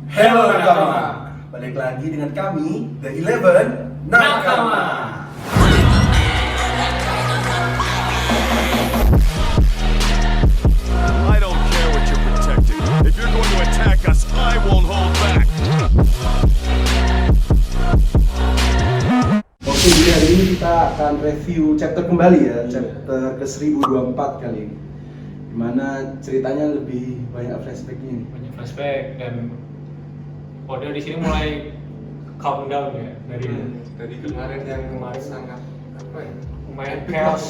Halo Nakama, balik lagi dengan kami The Eleven Nakama. I don't care what you're protecting. If you're going to attack us, I won't hold back. Oke, jadi hari ini kita akan review chapter kembali ya, chapter ke 1024 kali ini. Dimana ceritanya lebih banyak flashbacknya nih. Banyak flashback dan Oda di sini mulai calm down ya dari kemarin yang sangat apa ya, lumayan chaos,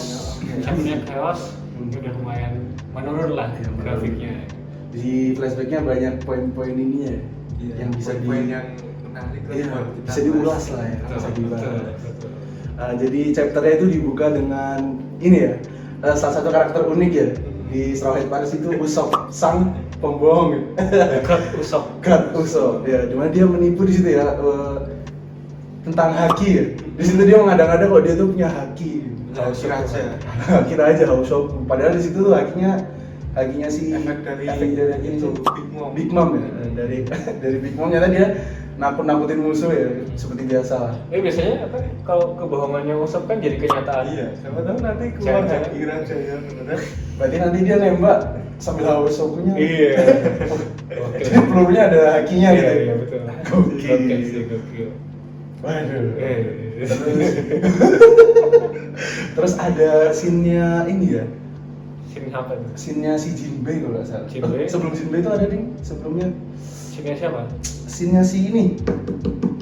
chapternya chaos, udah lumayan menurun lah grafiknya. Di flashbacknya banyak poin-poin ini ya, yang bisa poin yang menarik lah buat kita bisa diulas lah ya, bisa dibahas. Jadi chapternya itu dibuka dengan ini ya, salah satu karakter unik ya di Straw Hat Pirates itu Usopp, sang pembohong. God Usopp Ya, dimana dia menipu di situ ya, tentang haki ya. Di situ dia mengada-ngada kalau dia tuh punya haki. Kira aja Usopp. Padahal di situ tuh hakinya si efek dari itu Big Mom. Big Mom ya. Dari Big Mom nyata dia nakut-nakutin musuh ya, seperti biasa lah. Biasanya apa kalau kebohongannya Usopp kan jadi kenyataan. Iya, siapa tahu nanti keluar Jangan-jangan. haki raja ya beneran. Berarti nanti dia nembak sambil haus sokunya. Iya. Oke. Jadi pelurunya ada hakinya Iya, gitu. iya betul. Gokil. Oke sih, gokil. Waduh. Eh. Terus ada scene-nya ini ya. Sini apa tuh? Scene-nya si Jinbei kalau nggak salah. Jinbei? Sebelum Jinbei itu ada nih, sebelumnya Sini siapa? scene-nya si ini,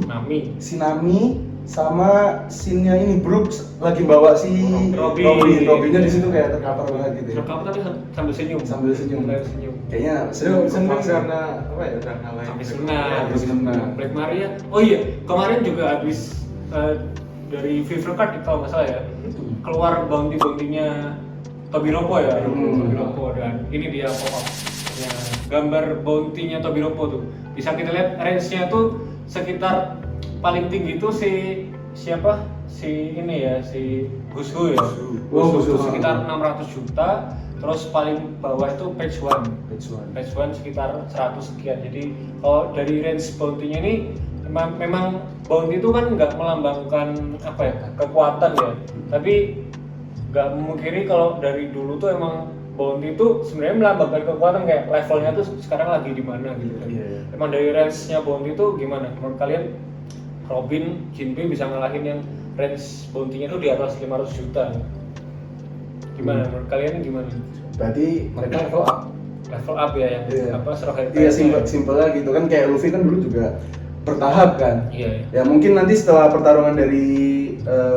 Nami. si Nami sama scene-nya ini Brooks lagi bawa si Robinnya di situ kayak tercover banget gitu ya. Kamu tadi sambil senyum. Sambil senyum. Sambil senyum. Kayaknya Seneng kepaksa. karena apa ya, udah ngalahin Sampai Black senang. Maria. Habis menang. Black Maria. Oh iya, kemarin juga habis dari Fever Card kalau nggak salah ya, keluar bounty-nya Tobiropo ya. Tobiropo, dan ini dia pop-up gambar bounty-nya Tobiropo tuh. Bisa kita lihat range-nya tuh sekitar paling tinggi tuh siapa? Si ini ya, si Gushu ya. Oh, Gushu Gushu. sekitar 600 juta. Terus paling bawah itu Page One. Page One sekitar 100 sekian. Jadi kalau dari range bounty-nya ini memang bounty itu kan nggak melambangkan apa ya, kekuatan ya. Tapi nggak memungkiri kalau dari dulu tuh emang bounty itu sebenarnya melambangkan kekuatan, kayak levelnya tuh sekarang lagi di mana gitu kan. Iya. Emang dari range-nya bounty itu gimana? Menurut kalian Robin, Jinbei bisa ngalahin yang range bounty-nya tuh di atas 500 juta? Gimana? Menurut kalian gimana? Berarti mereka level up. Level up ya yang apa Straw Hat Iya, Pirates. simpelnya gitu kan, kayak Luffy kan dulu juga bertahap kan. Iya. Ya mungkin nanti setelah pertarungan dari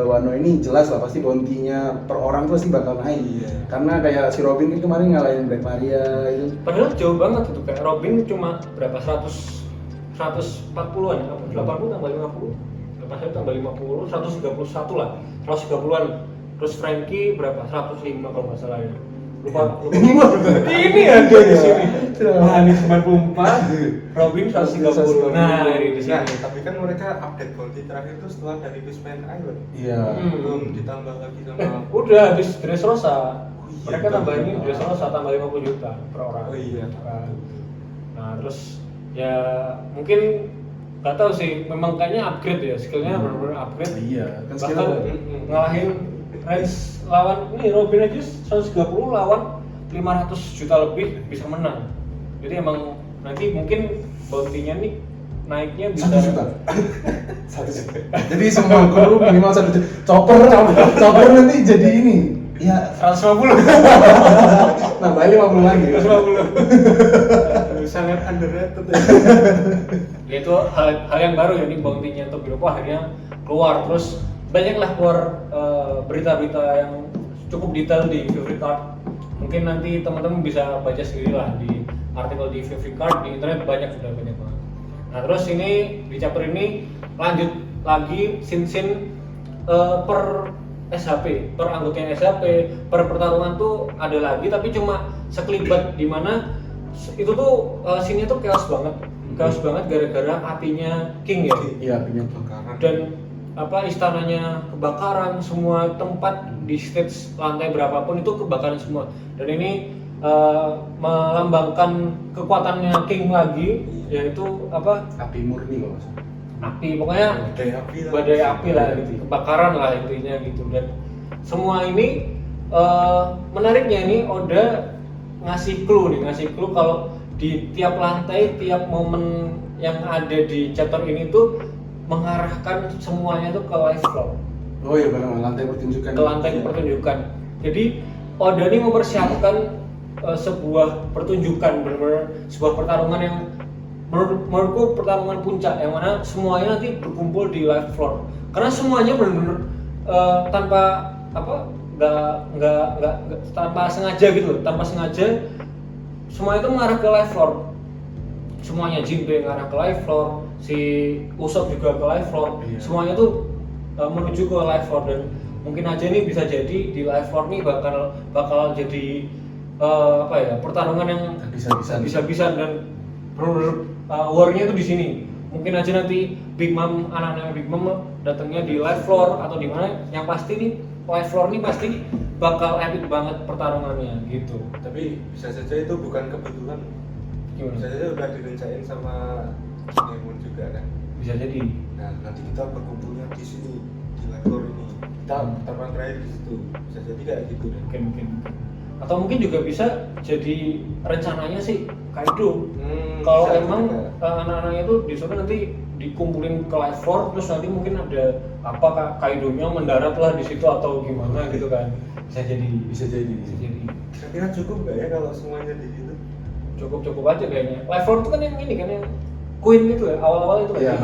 Wano ini jelas lah pasti bounty-nya per orang tuh pasti bakal naik. Iya. Karena kayak si Robin kan kemarin ngalahin Black Maria itu. Padahal jauh banget itu, kayak Robin cuma berapa 140-an, 80 tambah 50. Lepas itu tambah 50, 131 lah. 130-an. Terus Frankie berapa? 105 kalau nggak salah ya. Lupa. Ini ada di sini. Nah, ini 94. Robin 130. Nah, ini di sini. Nah, tapi kan mereka update bounty terakhir itu setelah dari Fishman Island. Iya. Belum ditambah lagi sama Udah habis Dressrosa. iya, Mereka betul. tambah ini Dressrosa tambah 50 juta per orang. Oh iya. Nah, terus ya mungkin nggak tahu sih, memang kayaknya upgrade ya, skillnya benar-benar upgrade. Iya, kan Bahkan skill ngalahin range lawan ini Robin aja 130 lawan 500 juta lebih bisa menang. Jadi emang nanti mungkin bounty-nya nih naiknya bisa 1 juta. 1 juta. Jadi semua guru minimal 1 juta. Chopper nanti jadi ini. Ya, 150. nambahin 50 lagi. 150. sangat underrated ya. Ya itu hal yang baru ya, ini bounty-nya Tobiropo akhirnya keluar. Terus banyaklah keluar berita-berita yang cukup detail di Favorite Card. Mungkin nanti teman-teman bisa baca sendiri lah di artikel di Favorite Card, di internet banyak, sudah banyak banget. Nah terus ini di chapter ini lanjut lagi scene-scene per SHP, per anggotanya SHP, per pertarungan tuh ada lagi, tapi cuma sekelibat, dimana itu tuh scene-nya tuh chaos banget gara-gara apinya King ya. Iya, punya Bakaran. Dan apa, istananya kebakaran, semua tempat di stage lantai berapapun itu kebakaran semua. Dan ini melambangkan kekuatannya King lagi, yaitu apa? Api murni kalau nggak salah. Api, pokoknya badai api lah gitu, kebakaran lah intinya gitu. Dan semua ini menariknya ini Oda ngasih clue kalau di tiap lantai, tiap momen yang ada di chapter ini tuh mengarahkan semuanya tuh ke live floor, Oh iya benar, lantai pertunjukan. ke lantai pertunjukan. Jadi Oda ini mempersiapkan sebuah pertunjukan, benar-benar sebuah pertarungan yang menurutku pertarungan puncak, yang mana semuanya nanti berkumpul di live floor. Karena semuanya benar-benar tanpa apa, nggak tanpa sengaja gitu loh, tanpa sengaja semuanya itu mengarah ke live floor. Semuanya, Jinbe mengarah ke live floor, si Usopp juga ke live floor. Iya. Semuanya tuh menuju ke live floor, dan mungkin aja nih bisa jadi di live floor nih bakal jadi apa ya, pertarungan yang bisa-bisan dan bener-bener war-nya itu di sini. Mungkin aja nanti Big Mom, anak-anak Big Mom datangnya di live floor atau di mana. Yang pasti nih live floor nih pasti bakal epic banget pertarungannya gitu. Tapi bisa saja itu bukan kebetulan. Gimana? Bisa saja udah direncanain sama Kinemon juga kan. Bisa jadi. Nah, nanti kita berkumpulnya di sini di lektor ini. Kita pertemuan terakhir di situ. Bisa jadi kayak gitu deh. Mungkin. Atau mungkin juga bisa jadi rencananya sih Kaido. Kalau Bisa emang juga. anak-anaknya itu disuruh nanti dikumpulin ke live floor, terus nanti mungkin ada apa Kaido-nya mendarat lah di situ atau gimana gitu kan. Bisa jadi. Kira-kira cukup nggak ya kalau semuanya di situ? Cukup aja kayaknya. Live floor itu kan yang ini kan, yang Queen itu ya, awal-awal itu kan. Iya,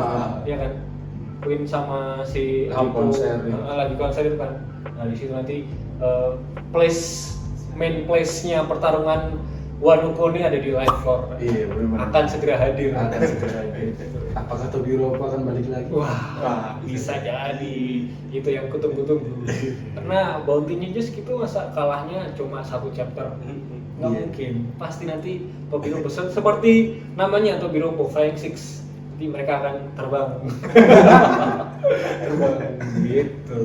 Iya kan. Queen sama si Lagi konser, ya. lagi konser itu kan. Nah, di situ nanti main place-nya pertarungan Wano Kuni ada di live floor. Iya benar. Akan segera hadir. Apakah Tobiropo akan balik lagi? Wah, bisa jadi. Itu yang kutunggu-tunggu. Karena bounty-nya just gitu, masa kalahnya cuma 1 chapter. Nggak Iya. mungkin. Pasti nanti Tobiropo seperti namanya Tobiropo Flying Six. Nanti mereka akan terbang. Gitu.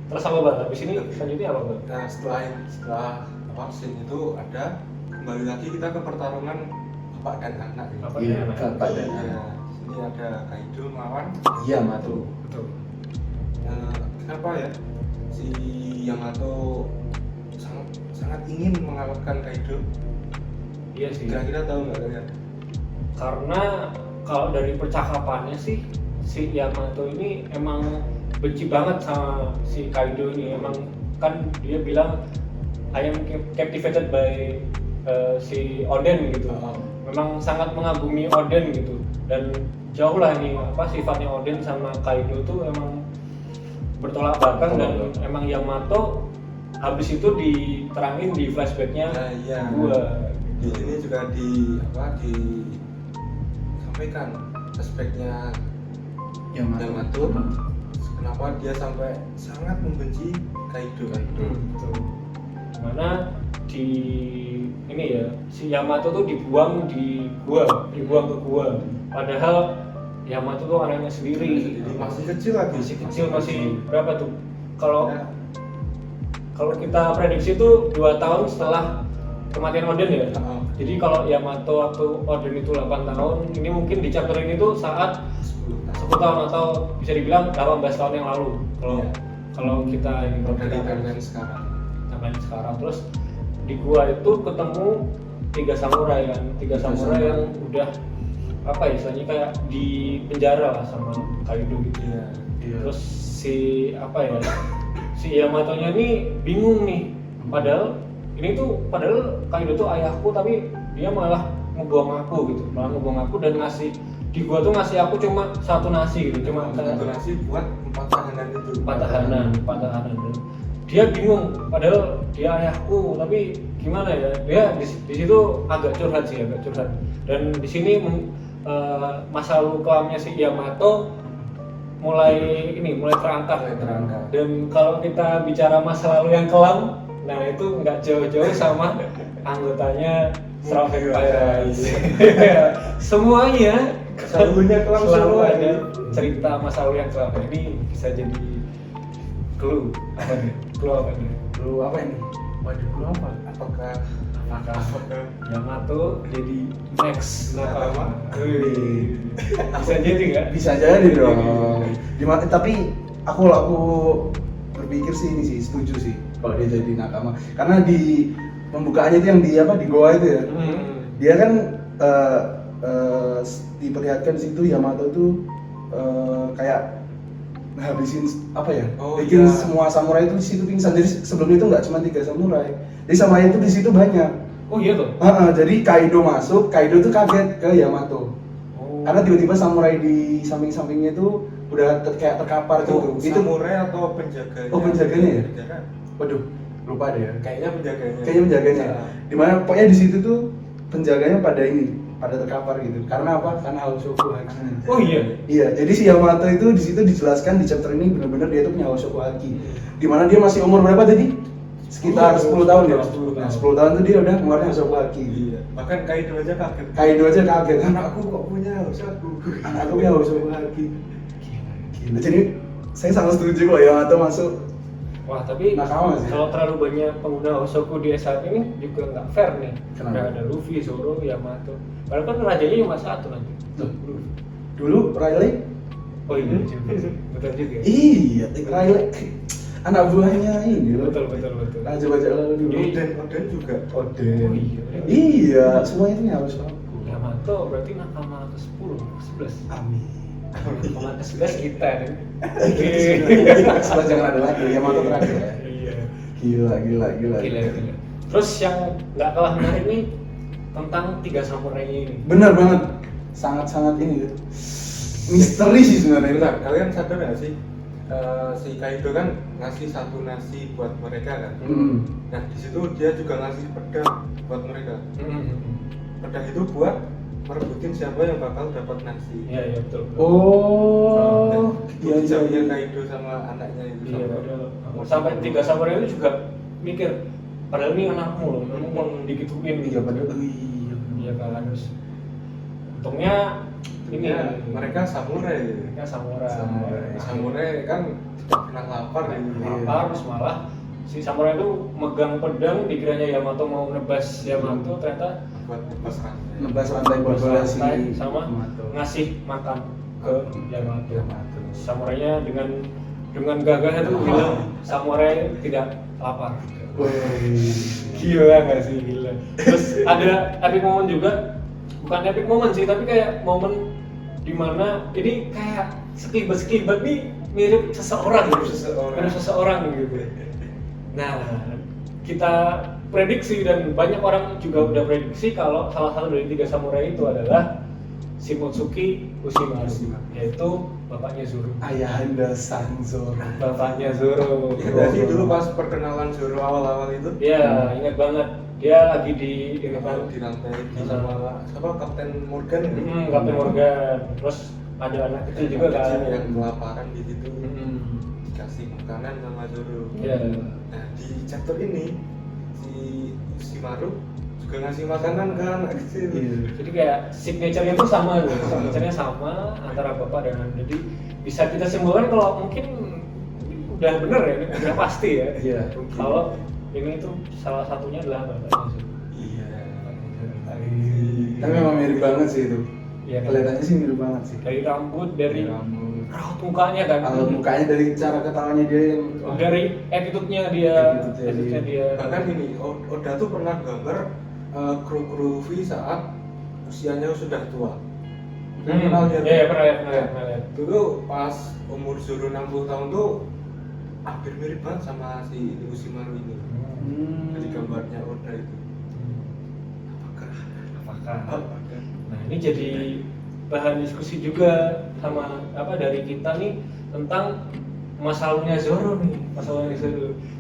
Terus apa Bang? Habis ini selanjutnya apa Bang? Nah, setelah scene itu ada kembali lagi kita ke pertarungan bapak dan anak ya. Apa Iya, ya? bapak dan Iya, ini ada Kaido melawan Yamato. Betul. kenapa ya si Yamato sangat ingin mengalahkan Kaido. Iya sih. Kira-kira tahu nggak kalian? Karena kalau dari percakapannya sih si Yamato ini emang benci banget sama si Kaido ini. Emang kan dia bilang I am captivated by si Oden gitu. Memang sangat mengagumi Oden gitu. Dan jauh lah nih apa sifatnya Oden sama Kaido tuh emang bertolak belakang. Dan emang Yamato habis itu diterangin di flashbacknya Nah, iya. gua. Di sini juga disampaikan aspeknya Yamato. Kenapa dia sampai sangat membenci Kaido. Betul. Dimana di ini ya si Yamato tuh dibuang ke gua. Padahal Yamato tuh anaknya sendiri. Masih kecil lagi. Masih berapa tuh? Kalau Ya. kalau kita prediksi tuh 2 tahun setelah kematian Oden ya. Heeh. Jadi kalau Yamato waktu Oden itu 8 tahun, ini mungkin di chapter ini tuh saat 10 tahun atau bisa dibilang 18 tahun yang lalu. Kalau kita ini Dari timeline sekarang. timeline sekarang. Terus di gua itu ketemu 3 samurai kan, 3 samurai yang udah apa ya, istilahnya kayak di penjara lah sama Kaido gitu. Iya. Terus si Yamatonya ini bingung nih. Padahal Kaido tuh ayahku, tapi dia malah ngebuang aku gitu. Dan ngasih di gua tuh ngasih aku cuma 1 nasi gitu. Cuma Satu nasi buat 4 tahanan itu. 4 tahanan. Dan dia bingung, padahal dia ayahku, tapi gimana ya, dia di situ agak curhat. Dan di sini masa lalu kelamnya si Yamato mulai terangkat. Dan kalau kita bicara masa lalu yang kelam, nah itu nggak jauh-jauh sama anggotanya Straw Hat Pirates. Semuanya Selalunya kelam selalu semua ada ini. cerita masa lalu yang kelam. Ini bisa jadi clue apa nih? Lu apa ini? Waduh, apa? Apakah Apakah Apakah Yamato jadi next Nakama? Wih. Bisa jadi nggak? Bisa jadi dong. Tapi aku berpikir sih ini sih setuju sih kalau dia jadi nakama. Karena di pembukaannya itu yang di goa itu ya. Dia kan diperlihatkan di situ Yamato tuh kayak ngabisin apa ya? Oh, bikin iya. semua samurai itu di situ pingsan. Jadi sebelum itu nggak cuma 3 samurai. Jadi samurai itu di situ banyak. Oh iya tuh. Jadi Kaido masuk, Kaido tuh kaget ke Yamato. Oh. Karena tiba-tiba samurai di samping-sampingnya itu udah kayak terkapar gitu. Itu samurai atau penjaganya? Oh, penjaganya ya? Penjaga. waduh, lupa deh ya. Kayaknya penjaganya. Kayaknya penjaganya. Nah, Dimana pokoknya di situ tuh penjaganya pada terkapar gitu. Karena apa? Karena Haoshoku Haki. Oh iya. Iya, jadi si Yamato itu di situ dijelaskan di chapter ini benar-benar dia tuh punya Haoshoku Haki. Dimana dia masih umur berapa tadi? Sekitar 10 tahun ya. 10 tahun. Nah, 10 tahun tuh dia udah ngeluarin Haoshoku Haki. Iya. Bahkan Kaido aja kaget. Kaido aja kaget, Anakku kok punya Haoshoku. anakku punya Haoshoku Haki. Gila. Jadi saya sangat setuju kok Yamato masuk. Wah, tapi Nakama sih. kalau terlalu banyak pengguna Hosoku di saat ini juga nggak fair nih. Kenapa? Udah ada Luffy, Zoro, Yamato. Padahal kan rajanya cuma satu nanti. Loh, dulu Riley? Oh iya juga. Betul juga. Iya, Riley anak buahnya ini loh. Betul. Raja bajak lalu dulu. Oden juga. Oden. Oh iya. Iya, semuanya ini harus aku. Yamato berarti nakama ke-10, ke-11. Amin. Nakama ke-11 kita nih. Setelah jangan ada lagi, Yamato terakhir ya. Iya. Gila. Gila. Terus yang nggak kalah menarik nih tentang 3 samurai ini. Benar banget. Sangat ini. Misteri sih sebenarnya. Bentar, kalian sadar nggak sih? Si Kaido kan ngasih satu nasi buat mereka kan. Nah di situ dia juga ngasih pedang buat mereka. Pedang itu buat merebutin siapa yang bakal dapat nasi. Iya betul. Oh, Iya, iya. Kaido sama anaknya itu. Iya, sama- padahal sampai 3 samurai itu juga mikir, padahal ini anakmu loh, kamu mau digituin. Iya, padahal Iya kan, harus. Untungnya ini mereka samurai. mereka samurai. Samurai kan tidak pernah lapar gitu. Lapar, terus malah si samurai itu megang pedang, dikiranya Yamato mau nebas Yamato, ternyata Buat lepas rantai. nebas rantai buat nebas si rantai sama Yamato. ngasih makan ke Yamato. Yamato. Samurainya dengan gagah itu bilang samurai tidak lapar. Wih. Gila nggak sih, gila. Terus ada epic moment juga, bukan epic moment sih, tapi kayak momen dimana ini kayak sekelibat nih mirip seseorang gitu. Nah, kita prediksi dan banyak orang juga udah prediksi kalau salah satu dari 3 samurai itu adalah Shimotsuki Ushimaru, yaitu bapaknya Zoro. Ayahanda Sang Zoro. Bapaknya Zoro. Jadi dulu pas perkenalan Zoro awal-awal itu Iya, ingat banget. Dia lagi di ini kan di rantai di sama siapa Kapten Morgan ya? Kapten Morgan. Terus ada anak kecil juga Anak kan. kecil yang kelaparan di situ Mm-mm. dikasih makanan sama Zoro. Iya. Nah di chapter ini si Ushimaru juga ngasih makanan ke anak kecil. Iya. Jadi kayak signature-nya itu sama tuh. Signature-nya sama antara bapak dan anak. Jadi bisa kita simpulkan kalau mungkin udah bener ya, udah pasti ya. Iya. Kalau ini tuh salah satunya adalah bapaknya Zoro. Iya. Tapi memang mirip banget sih itu. Iya kan? Kelihatannya sih mirip banget sih. Dari rambut, dari rambut. raut mukanya kan. Kalau mukanya dari cara ketawanya dia yang Dari attitude-nya dia, Attitude-nya dia. Bahkan ini Oda tuh pernah gambar kru Luffy saat usianya sudah tua. Kenal dia? Iya, pernah lihat. Dulu pas umur Zoro 60 tahun tuh hampir mirip banget sama si Ushimaru ini. Dari gambarnya Oda itu. Apakah? Nah, ini jadi bahan diskusi juga sama dari kita nih tentang masa lalunya Zoro nih,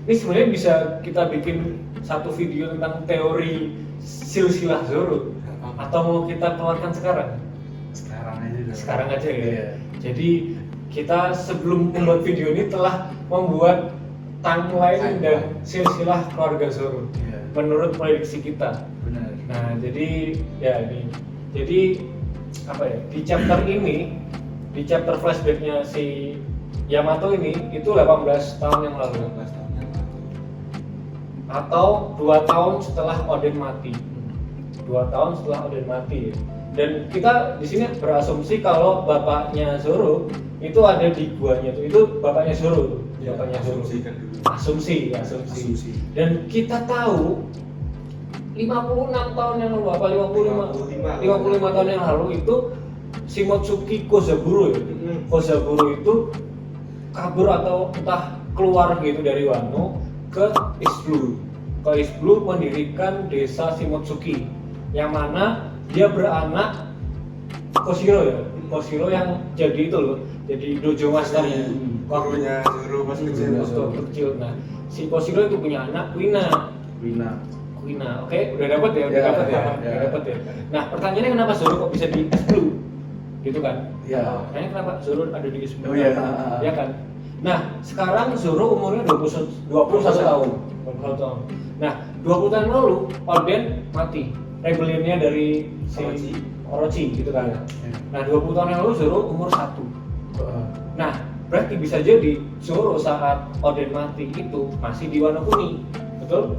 Ini sebenarnya bisa kita bikin satu video tentang teori silsilah Zoro atau mau kita keluarkan sekarang? Sekarang aja ya. Iya. Jadi kita sebelum membuat video ini telah membuat timeline dan silsilah keluarga Zoro Iya. menurut prediksi kita. Benar. Nah, jadi ya ini. Jadi di chapter ini, di chapter flashbacknya si Yamato ini itu 18 tahun yang lalu. 18 tahun yang lalu. atau 2 tahun setelah Odin mati. 2 tahun setelah Odin mati. Dan kita di sini berasumsi kalau bapaknya Zoro itu ada di guanya tuh. Itu bapaknya Zoro tuh. Ya, Bapaknya Zoro. asumsikan dulu. Asumsi. Dan kita tahu 56 tahun yang lalu apa 55 tahun yang lalu itu Shimotsuki Kozaburo ya. Kozaburo itu kabur atau entah keluar gitu dari Wano ke East Blue. Ke East Blue mendirikan desa Shimotsuki yang mana dia beranak Koshiro ya. Koshiro yang jadi itu loh, jadi dojo masternya. Gurunya Zoro pas kecil. Waktu kecil. Nah, si Koshiro itu punya anak Kuina. Oke, udah dapat ya, udah dapat ya. Nah, pertanyaannya kenapa Zoro kok bisa di East Blue? Gitu kan? Ya. Makanya kenapa Zoro ada di East Blue? Oh iya. Ya kan? Nah, sekarang Zoro umurnya 21 tahun. Nah, 20 tahun lalu Oden mati. Rebellionnya dari si Orochi gitu kan. Nah, 20 tahun yang lalu Zoro umur 1. Nah, berarti bisa jadi Zoro saat Oden mati itu masih di Wano Kuni. Betul?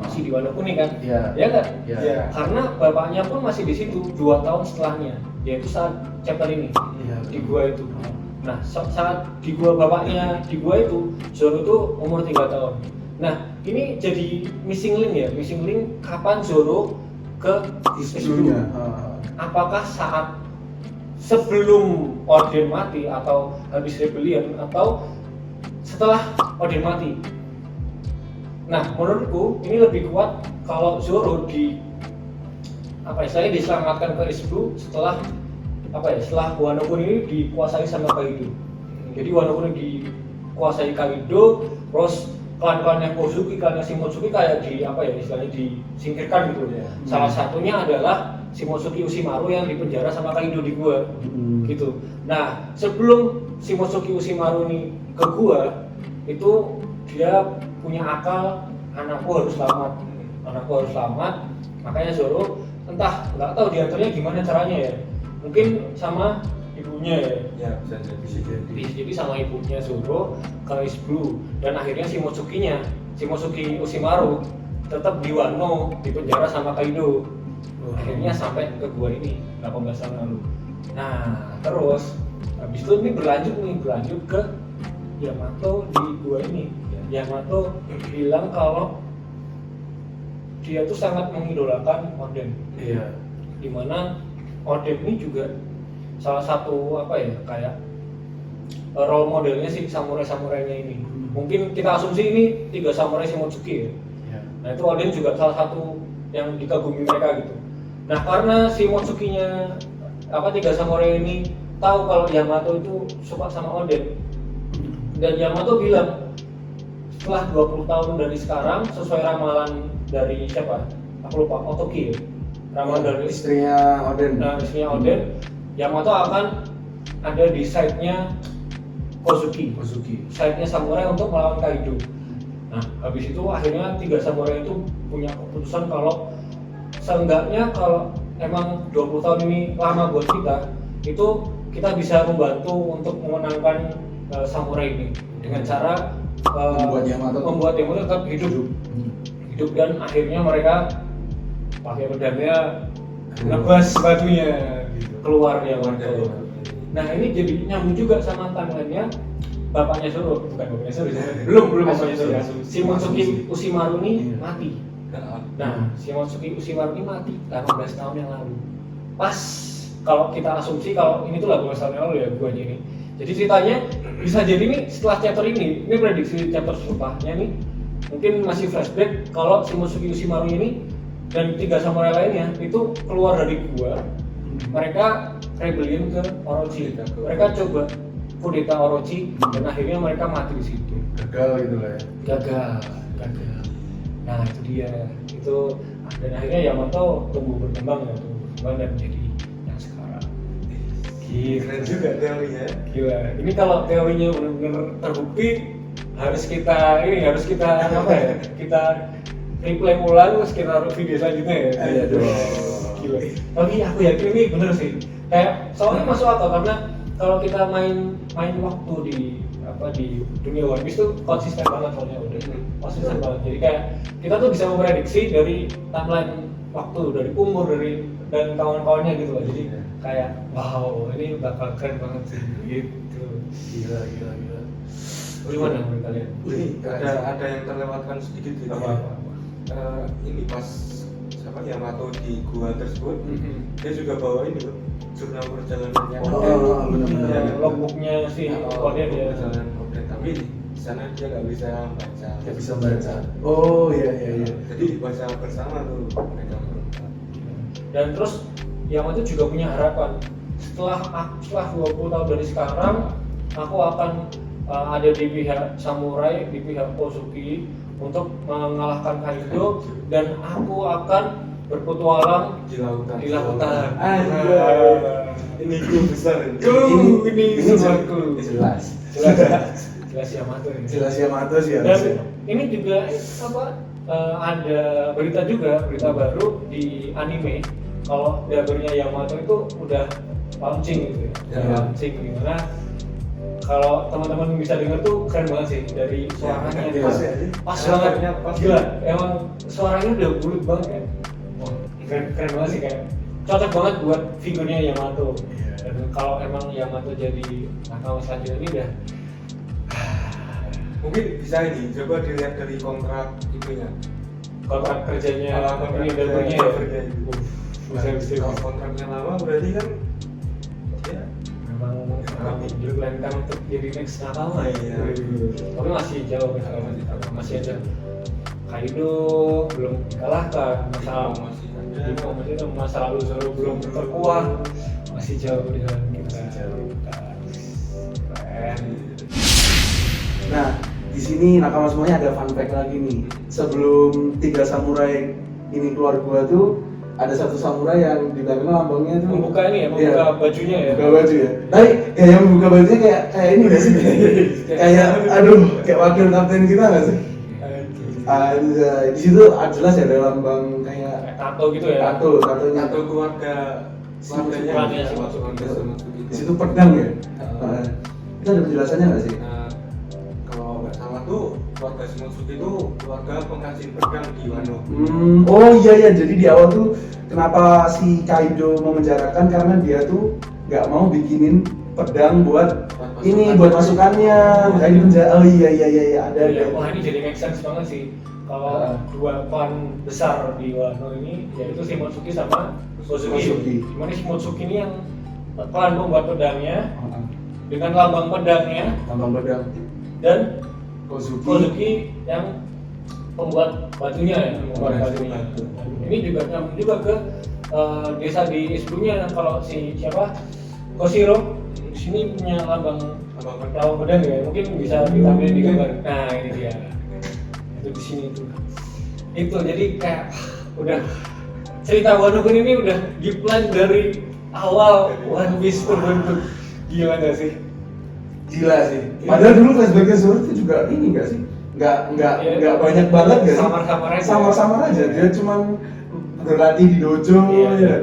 Masih di Wano Kuni kan? Iya. Ya kan? Iya. Karena bapaknya pun masih di situ 2 tahun setelahnya, yaitu saat chapter ini. Iya. Di gua itu. Nah, saat di gua bapaknya di gua itu Zoro itu umur 3 tahun. Nah, ini jadi missing link kapan Zoro ke East Blue. Apakah saat sebelum Oden mati atau habis rebellion atau setelah Oden mati? Nah, menurutku ini lebih kuat kalau Zoro diselamatkan ke East Blue setelah setelah Wano Kuni ini dikuasai sama Kaido. Jadi Wano Kuni dikuasai Kaido, terus klan-klannya Kozuki, klannya Shimotsuki kayak istilahnya disingkirkan gitu. Salah satunya adalah Shimotsuki Ushimaru yang dipenjara sama Kaido di gua. Gitu. Nah, sebelum Shimotsuki Ushimaru ini ke gua, itu dia punya akal, anakku harus selamat. Makanya Zoro entah nggak tahu diaturnya gimana caranya ya. Mungkin sama ibunya ya. Ya, bisa jadi. Sama ibunya Zoro ke East Blue dan akhirnya Shimotsuki Ushimaru tetap di Wano, dipenjara sama Kaido. Akhirnya sampai ke gua ini 18 tahun lalu. Nah, terus habis itu ini berlanjut ke Yamato di gua ini. Yamato bilang kalau dia tuh sangat mengidolakan Oden. Iya. Dimana Oden ini juga salah satu kayak role modelnya si samurai-samurainya ini. Mungkin kita asumsi ini 3 samurai Shimotsuki ya. Nah, itu Oden juga salah satu yang dikagumi mereka gitu. Nah, karena Shimotsukinya 3 samurai ini tahu kalau Yamato itu suka sama Oden. Dan Yamato bilang setelah 20 tahun dari sekarang sesuai ramalan dari siapa? Aku lupa, Otoki ya. Ramalan dari istrinya Oden. Nah, istrinya Oden, Yamato akan ada di side-nya Kozuki. Side-nya samurai untuk melawan Kaido. Nah, habis itu akhirnya 3 samurai itu punya keputusan kalau seenggaknya kalau emang 20 tahun ini lama buat kita, itu kita bisa membantu untuk memenangkan samurai ini dengan cara membuat Yamato tetap hidup dan akhirnya mereka pakai pedangnya nebas batunya keluar Yamato. Nah, ini jadi nyambung juga sama tangannya bapaknya Zoro, belum bapaknya Zoro. Shimotsuki Ushimaru ini mati. Nah, Shimotsuki Ushimaru ini mati 18 tahun yang lalu. Pas kalau kita asumsi kalau ini tuh 18 tahun yang lalu ya guanya ini. Jadi ceritanya bisa jadi nih setelah chapter ini prediksi chapter setelahnya nih mungkin masih flashback kalau Shimotsuki Ushimaru ini dan 3 samurai lainnya itu keluar dari gua. Mereka rebellion ke Orochi. Mereka coba kudeta Orochi dan akhirnya mereka mati di situ. Gagal gitu lah ya. Gagal. Nah, itu dia. Dan akhirnya Yamato tumbuh berkembang dan menjadi yang sekarang. Keren juga teorinya. Gila. Ini kalau teorinya benar-benar terbukti harus kita kita replay ulang terus kita video selanjutnya ya. Iya dong. Gila. Tapi aku yakin ini bener sih. Kayak soalnya masuk akal karena kalau kita main waktu di di dunia One Piece tuh konsisten banget soalnya udah konsisten banget. Jadi kayak kita tuh bisa memprediksi dari timeline waktu, dari umur, dari dan kawan-kawannya gitu loh. Jadi kayak wow ini bakal keren banget sih gitu. Gila. Gimana menurut kalian? Ini ada yang terlewatkan sedikit gitu. Apa? Ini pas siapa Yamato di gua tersebut, dia juga bawa ini loh, jurnal perjalanannya. Oh, benar-benar. Ya, logbooknya si Oden ya. Perjalanan Oden, tapi di sana dia nggak bisa baca. Nggak bisa baca. Oh iya. Jadi baca bersama tuh mereka. Dan terus Yamato juga punya harapan setelah 20 tahun dari sekarang aku akan ada di pihak samurai, di pihak Kozuki untuk mengalahkan Kaido dan aku akan berpetualang Di lautan. Ini clue besar ini. Ini sebuah clue. jelas Jelas Yamato ini. jelas Yamato sih Dan harusnya. ini juga ada berita baru di anime kalau daggernya Yamato itu udah launching gitu ya. Launching gimana? Kalau teman-teman bisa denger tuh keren banget sih dari suaranya dia. Pas banget. Gila, emang suaranya udah bulat banget kan. Wah, keren banget sih kayak cocok banget buat figurnya Yamato. Dan kalau emang Yamato jadi nakama selanjutnya ini udah Mungkin bisa ini, coba dilihat dari kontrak itunya. kontrak kerjanya Kontrak ini daggernya ya. kerja. Bisa Kalau kontraknya lama berarti kan ya memang dilankan untuk jadi next nakama ya. Iya. Tapi masih jauh masih ada Kaido belum dikalahkan, masih ada masa lalu Zoro belum terkuat, masih jauh dengan kita. Keren. Nah, di sini nakama semuanya ada fun fact lagi nih. Sebelum 3 samurai ini keluar gua tuh ada satu samurai yang di belakang lambangnya tuh Membuka ini ya, membuka bajunya ya. Buka baju ya. Tapi kayak yang membuka bajunya kayak ini nggak sih? Kayak aduh, kayak wakil kapten kita nggak sih? Di situ jelas ya ada lambang kayak Tato gitu ya. tatonya. atau keluarganya Keluarganya bisa si masuk ke Di situ pedang ya. Itu ada penjelasannya nggak sih? Nah, kalau nggak salah tuh keluarga Shimotsuki itu keluarga penghasil pedang di Wano. Oh iya, jadi di awal tuh kenapa si Kaido memenjarakan karena dia tuh nggak mau bikinin pedang buat buat pasukannya, makanya di penjara. Oh iya ada. Wah ini jadi make sense banget sih. Kalau dua klan besar di Wano ini yaitu Shimotsuki sama Kozuki. Dimana Shimotsuki ini yang klan pembuat pedangnya dengan lambang pedangnya Lambang pedang. dan Kozuki yang pembuat batunya ya, pembuat batunya. Ini juga nyambung juga ke desa di sebelumnya kalau si siapa Koshiro sini punya lambang pedang ya, mungkin bisa ditampilkan di gambar. Nah ini dia, itu di sini itu jadi kayak udah cerita Wano Kun ini udah di-plan dari awal One Piece terbentuk. Gila nggak sih? Gila sih. Padahal dulu flashbacknya Zoro itu juga ini nggak sih? Nggak banyak banget nggak sih? Samar-samar aja. Samar-samar aja. Dia cuman berlatih di dojo. Iya. Ya.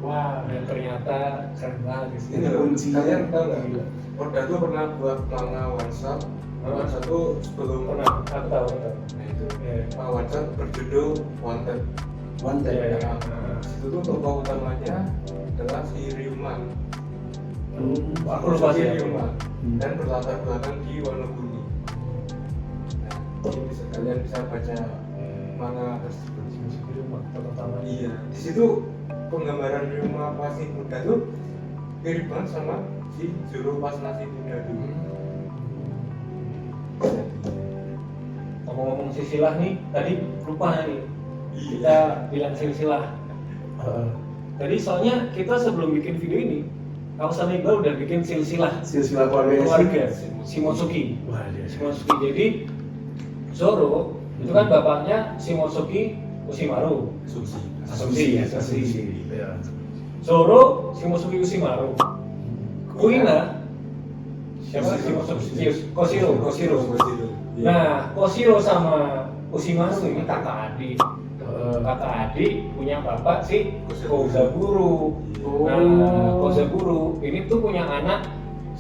Wah, dan ternyata keren banget sih. Ini kuncinya. Kalian tahu nggak? Oda tuh pernah buat manga one shot. One shot tuh sebelum Pernah, aku tahu. Nah itu. Iya. One shot berjudul Wanted. One Iya, time. iya. Itu tuh tokoh utamanya adalah si Ryuma. Aku lupa sih. Ryuma. Dan berlatar belakang di Wonoguni. Nah, ini bisa kalian bisa baca manga tersebut. Iya, di situ penggambaran Ryuma masih muda tuh mirip banget sama si Zoro pas masih muda dulu. Ngomong-ngomong silsilah nih, tadi lupa nih. Kita bilang silsilah. Jadi soalnya kita sebelum bikin video ini, aku sama Iqbal udah bikin silsilah Silsilah keluarga. Shimotsuki. Wah, dia. Shimotsuki. Jadi Zoro itu kan bapaknya Shimotsuki Ushimaru. Asumsi. Ya. Zoro Shimotsuki Ushimaru. Kuina siapa Shimotsuki Koshiro. Nah, Koshiro sama Ushimaru ini kakak adik. Kakak adik punya bapak si Kozaburo. Oh. Nah, Kozaburo ini tuh punya anak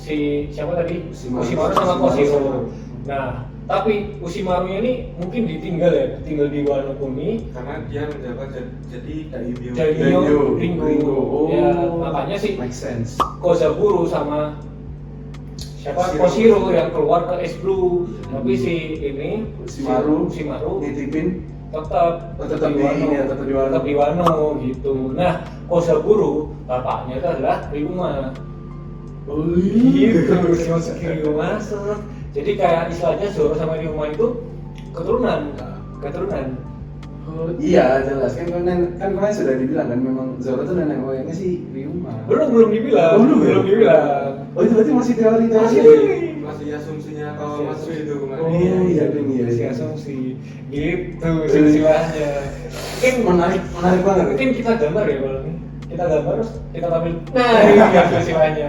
si siapa tadi? Ushimaru. Ushimaru sama Koshiro. Ushimaru. Nah, tapi Ushimarunya ini mungkin ditinggal di Wano Kuni karena dia menjabat jadi daimyo. Daimyo Ringo. Ringo. Oh, Ya, makanya sih make sense. Kozaburo sama siapa Koshiro yang keluar ke Es Blue. Tapi si ini Ushimaru tetap nitipin tetap di Wano. tetap di Wano. Tetap di Wano gitu. Nah, Kozaburo bapaknya itu adalah Ryuma. Oh Gitu, Shinosuke Ryuma masuk. Jadi kayak istilahnya Zoro sama Ryuma itu keturunan. Oh, iya jelas kan kemarin sudah dibilang kan memang Zoro tuh nenek moyangnya si Ryuma. Belum dibilang. Oh, belum dibilang. Oh itu berarti masih teori. Masih asumsinya kalau Mas itu kemarin. Oh iya ding iya. Si asumsi gitu silsilahnya. Mungkin Menarik banget. mungkin kita gambar ya kalau ini. Kita gambar terus kita tampil. Nah, ini dia silsilahnya.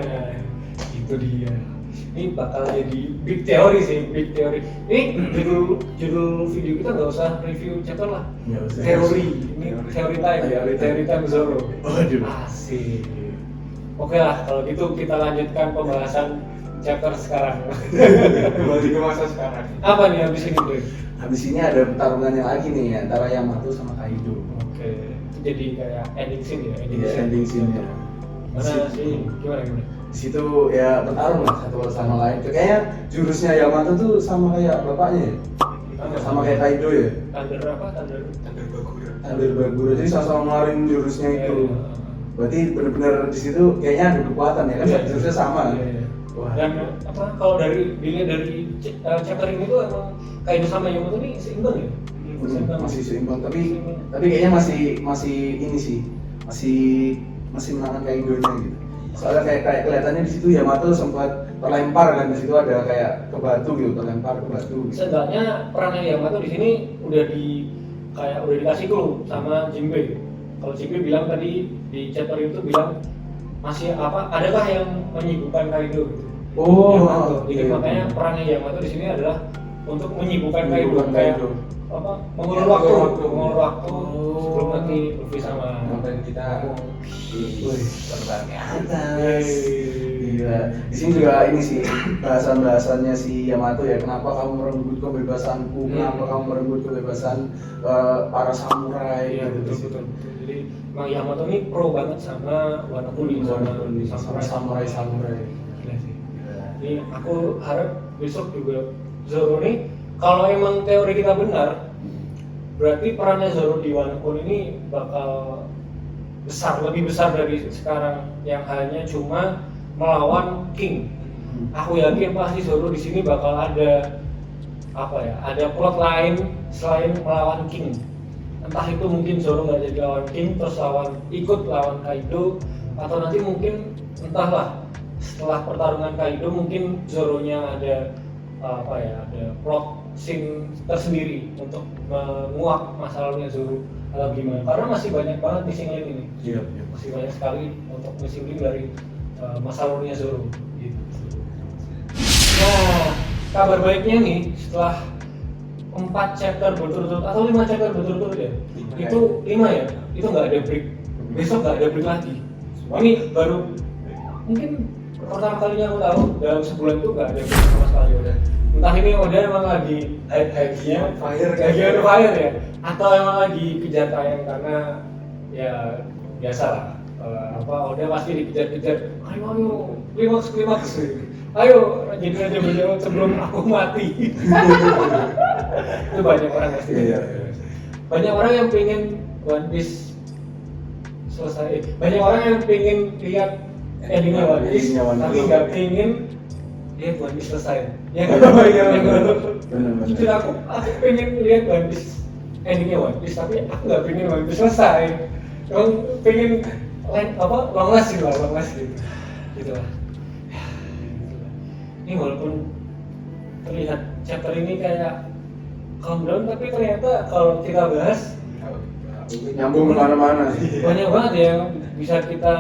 Itu dia. Ini bakal jadi big teori sih, big teori. Ini judul video kita nggak usah review chapter lah. Nggak usah. Teori, ini teori time ya, teori time Zoro. Waduh. Asik. Oke lah, kalau gitu kita lanjutkan pembahasan chapter sekarang. Kembali ke masa sekarang. Apa nih habis ini, Bre? Habis ini ada pertarungannya lagi nih antara Yamato sama Kaido. Oke, itu jadi kayak ending scene ya, Iya ending scene-nya. Mana sih? Gimana? Di situ ya bertarung lah satu sama lain. Kayaknya jurusnya Yamato tuh sama kayak bapaknya ya. Sama kayak Kaido ya. Thunder apa? Thunder Bagura. Thunder Bagura. Jadi sama-sama ngeluarin jurusnya itu. Berarti benar-benar di situ kayaknya ada kekuatan ya kan jurusnya sama. Iya. Wah. Dan apa kalau dilihat dari chapter ini tuh emang Kaido sama Yamato ini seimbang ya? Masih seimbang tapi kayaknya masih ini sih masih menangan Kaido-nya gitu. Soalnya kayak kelihatannya di situ Yamato sempat terlempar kan, di situ ada kayak ke batu gitu, terlempar ke batu gitu. Seenggaknya perannya Yamato di sini udah dikasih clue sama Jinbe. Kalau Jinbe bilang tadi di chapter itu bilang masih adakah yang menyibukkan Kaido gitu. Oh, Yamato. Jadi iya. makanya perannya Yamato di sini adalah untuk menyibukkan Kaido, Menyibukkan kayak Kaido. mengulur waktu sebelum nanti Luffy sama Dan kita terbang ke atas. Gila. Di sini juga ini sih bahasannya si Yamato ya. Kenapa kamu merenggut kebebasanku? Kenapa kamu merenggut kebebasan para samurai? Iya, gitu. betul. Jadi Bang Yamato ini pro banget sama Wano Kuni Sama samurai. Gila sih. Ini aku harap besok juga Zoro nih kalau emang teori kita benar, berarti perannya Zoro di Wano Kuni ini bakal lebih besar dari sekarang yang hanya cuma melawan King. Aku yakin pasti Zoro di sini bakal ada ada plot lain selain melawan King. Entah itu mungkin Zoro nggak jadi lawan King terus ikut lawan Kaido, atau nanti mungkin entahlah setelah pertarungan Kaido mungkin Zoronya ada ada plot scene tersendiri untuk menguak masa lalunya Zoro atau gimana, karena masih banyak banget missing link ini. Iya. Masih banyak sekali untuk missing link dari masa lalunya Zoro gitu. Nah, kabar baiknya nih setelah 4 chapter berturut-turut atau 5 chapter berturut-turut ya, itu 5 ya, itu nggak ada break, besok nggak ada break lagi. Ini baru mungkin pertama kalinya aku tahu dalam sebulan itu nggak ada break sama sekali udah. Entah ini udah emang lagi hype-nya on fire ya, atau emang lagi kejar tayang karena ya biasa lah. Udah pasti dikejar-kejar, ayo klimaks, ayo jadi aja berjawab sebelum aku mati. Itu banyak orang pasti. Iya. Banyak orang yang pengen One Piece selesai, banyak orang yang pengen lihat endingnya One Piece, Endingnya One Piece. tapi nggak pengen lihat One Piece selesai. Ya kan? Benar-benar. Jujur aku pengen lihat One Piece endingnya One Piece, tapi aku nggak pengen One Piece selesai. Emang pengen long last gitu. Gitu lah. Ini walaupun terlihat chapter ini kayak calm down, tapi ternyata kalau kita bahas Nyambung kemana-mana. banyak banget ya yang bisa kita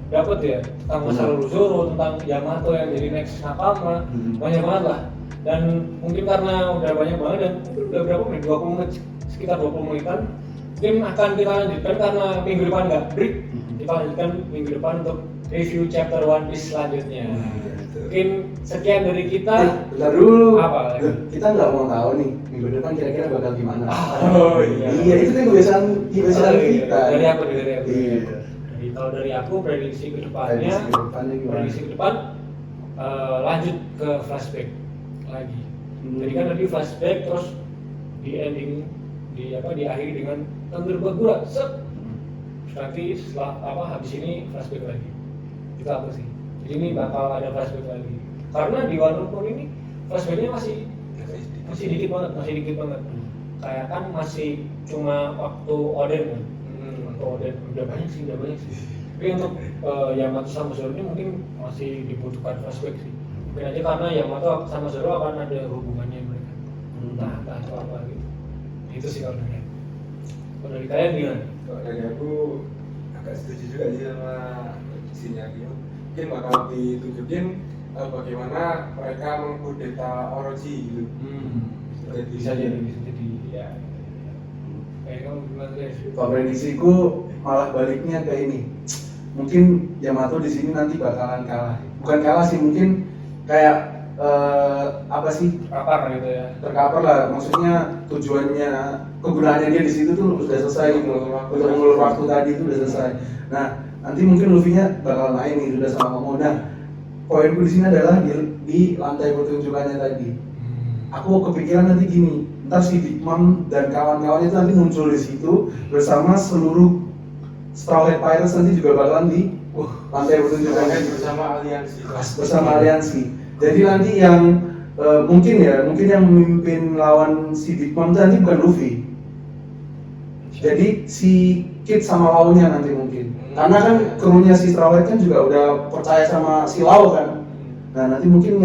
dapat ya, tentang masa lalu Zoro, tentang Yamato yang jadi next Nakama, banyak banget lah. Dan mungkin karena udah banyak banget dan mungkin udah berapa menit, 20 menit, sekitar 20 menitan, mungkin akan kita lanjutkan karena minggu depan nggak break. Kita lanjutkan minggu depan untuk review chapter One Piece selanjutnya. Mungkin sekian dari kita. Bentar dulu. Apa? Kita nggak mau tahu nih minggu depan kira-kira bakal gimana. Oh iya. Iya, itu kan kebiasaan kita. Dari aku. Iya. Kalau dari aku prediksi ke depannya, prediksi ke depan lanjut ke flashback lagi. Jadi kan tadi flashback terus di ending diakhiri dengan Thunder Bagura. Nanti setelah habis ini flashback lagi. Itu apa sih? Jadi ini bakal ada flashback lagi. Karena di Wano Pun ini flashbacknya masih dikit banget. Kayak kan masih cuma waktu Oden kan. Waktu Oden udah banyak sih. Tapi untuk Yamato sama Zoro ini mungkin masih dibutuhkan flashback sih. Mungkin aja karena Yamato sama Zoro akan ada hubungannya mereka. Entah itu apa gitu. Itu sih kalau dari. Kalau dari kalian gimana? Kalau dari aku agak setuju juga sih sama prediksinya gitu. Mungkin bakal ditunjukin bagaimana mereka mengkudeta Orochi gitu. Bisa jadi ya. Kayak kamu gimana guys? Kalau prediksiku malah baliknya ke ini. Mungkin Yamato di sini nanti bakalan kalah. Bukan kalah sih, mungkin kayak Kapar gitu ya. tercover lah. Maksudnya tujuannya, kegunaannya dia di situ tuh udah selesai gitu. Untuk mengulur waktu tadi itu udah selesai. Nah, nanti mungkin Luffy-nya bakal main nih sudah sama Momo. Nah, poinku di sini adalah di lantai pertunjukannya tadi. Aku kepikiran nanti gini, ntar si Big Mom dan kawan-kawannya itu nanti muncul di situ bersama seluruh Straw Hat Pirates nanti juga bakalan di lantai pertunjukannya bersama aliansi. Jadi nanti yang mungkin yang memimpin lawan si Big Mom itu nanti bukan Luffy. Jadi si Kid sama Lau-nya nanti mungkin. Karena kan krunya si Straw Hat kan juga udah percaya sama si Lau kan. Nah nanti mungkin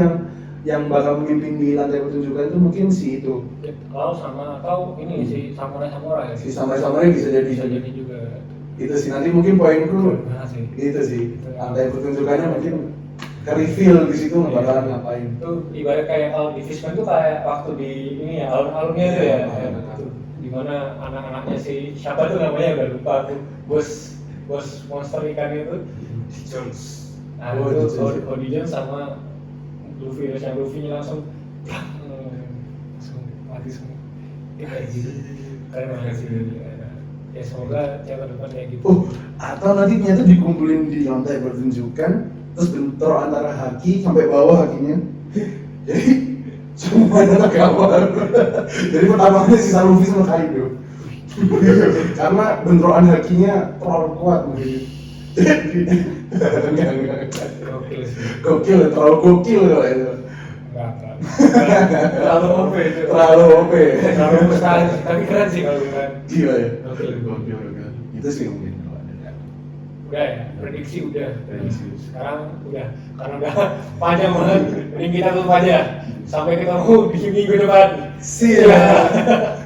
yang bakal memimpin di lantai pertunjukan itu mungkin si itu. Lau sama atau ini si samurai ya. Si samurai bisa jadi juga. Itu sih nanti mungkin poinku itu sih. Lantai pertunjukannya mungkin ke reveal di situ bakalan ngapain. Itu ibarat kayak kalau di Fishman tuh kayak waktu di ini ya alun-alunnya itu ya. Di mana anak-anaknya si siapa tuh namanya udah lupa tuh. Bos monster ikan itu Jones. Nah, itu Cody Jones sama Luffy, terus yang Luffy-nya langsung mati semua. Ya kayak gitu. Keren banget sih. Ya semoga chapter depan kayak gitu. Atau nanti ternyata dikumpulin di lantai pertunjukan, terus bentrok antara haki sampai bawah hakinya. Jadi semuanya tergambar. Jadi pertamanya sisa Luffy sama Kaido. Karena bentrokan hakinya terlalu kuat mungkin. Gokil, terlalu gokil kalau itu. Enggak. Terlalu OP itu. Terlalu besar, tapi keren sih kalau keren. Gila ya. Gokil. Itu sih mungkin kalau ada. Udah ya, prediksi udah. Sekarang udah, karena udah panjang banget. Mending kita tutup aja. Sampai ketemu di minggu depan. Siap.